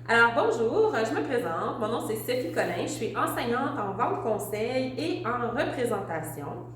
Alors bonjour, je me présente, mon nom c'est Sophie Collin, je suis enseignante en vente conseil et en représentation.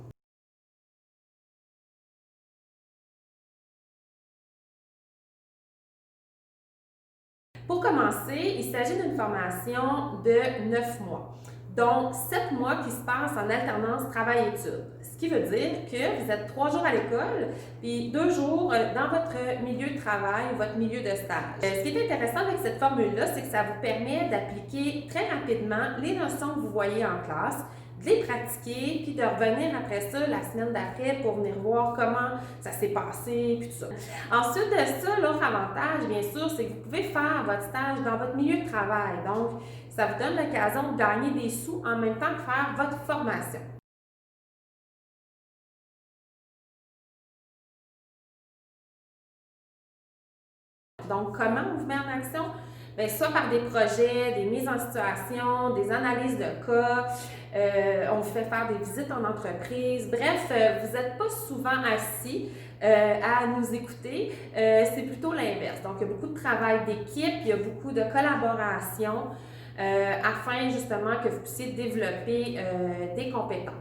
Pour commencer, il s'agit d'une formation de 9 mois, donc 7 mois qui se passent en alternance travail-études. Ce qui veut dire que vous êtes 3 jours à l'école, puis 2 jours dans votre milieu de travail ou votre milieu de stage. Ce qui est intéressant avec cette formule-là, c'est que ça vous permet d'appliquer très rapidement les notions que vous voyez en classe, de les pratiquer, puis de revenir après ça la semaine d'après pour venir voir comment ça s'est passé, puis tout ça. Ensuite de ça, l'autre avantage, bien sûr, c'est que vous pouvez faire votre stage dans votre milieu de travail. Donc, ça vous donne l'occasion de gagner des sous en même temps que faire votre formation. Donc, comment on vous met en action? Bien, soit par des projets, des mises en situation, des analyses de cas, on vous fait faire des visites en entreprise. Bref, vous n'êtes pas souvent assis à nous écouter. C'est plutôt l'inverse. Donc, il y a beaucoup de travail d'équipe, il y a beaucoup de collaboration afin justement que vous puissiez développer des compétences.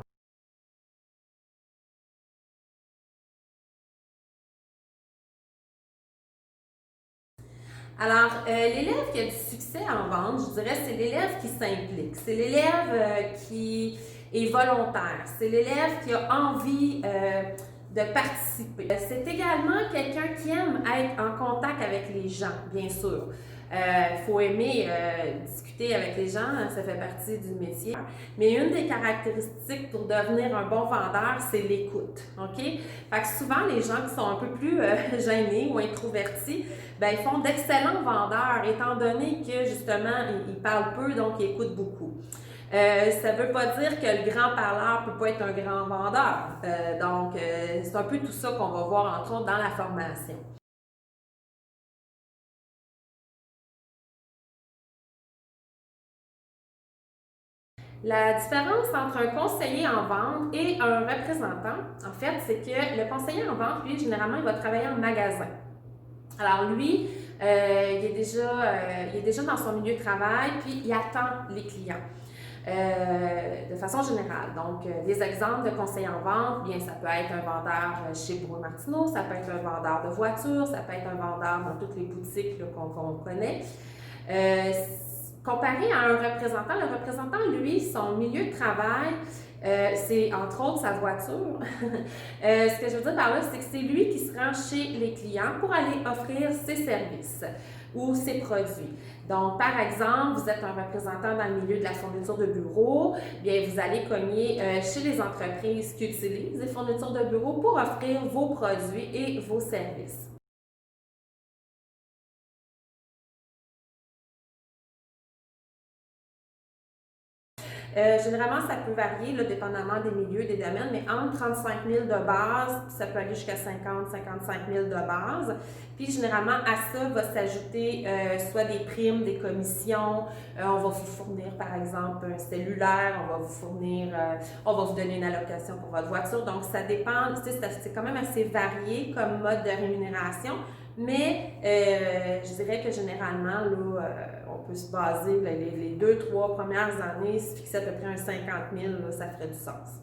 Alors, l'élève qui a du succès en vente, je dirais, c'est l'élève qui s'implique. C'est l'élève qui est volontaire. C'est l'élève qui a envie de participer. C'est également quelqu'un qui aime être en contact avec les gens, bien sûr. Il faut aimer discuter avec les gens, ça fait partie du métier. Mais une des caractéristiques pour devenir un bon vendeur, c'est l'écoute. OK? Fait que souvent, les gens qui sont un peu plus gênés ou introvertis, ben, ils font d'excellents vendeurs, étant donné que justement, ils parlent peu, donc ils écoutent beaucoup. Ça ne veut pas dire que le grand parleur ne peut pas être un grand vendeur. C'est un peu tout ça qu'on va voir, entre autres, dans la formation. La différence entre un conseiller en vente et un représentant, en fait, c'est que le conseiller en vente, lui, généralement, il va travailler en magasin. Alors lui, il est déjà dans son milieu de travail, puis il attend les clients. De façon générale. Donc, des exemples de conseils en vente, bien, ça peut être un vendeur chez Brouet Martineau, ça peut être un vendeur de voitures, ça peut être un vendeur dans toutes les boutiques qu'on connaît. Euh, Comparé à un représentant, le représentant, lui, son milieu de travail, c'est entre autres sa voiture. Ce que je veux dire par là, c'est que c'est lui qui se rend chez les clients pour aller offrir ses services ou ses produits. Donc, par exemple, vous êtes un représentant dans le milieu de la fourniture de bureau, bien, vous allez cogner chez les entreprises qui utilisent les fournitures de bureau pour offrir vos produits et vos services. Généralement, ça peut varier, là, dépendamment des milieux, des domaines, mais entre 35 000 de base, puis ça peut aller jusqu'à 50, 55 000 de base. Puis généralement, à ça va s'ajouter soit des primes, des commissions. On va vous fournir, par exemple, un cellulaire, on va vous donner une allocation pour votre voiture. Donc, ça dépend, tu sais, c'est quand même assez varié comme mode de rémunération. Mais je dirais que généralement, là, on peut se baser, les 2, 3 premières années, se fixer à peu près un 50 000, là, ça ferait du sens.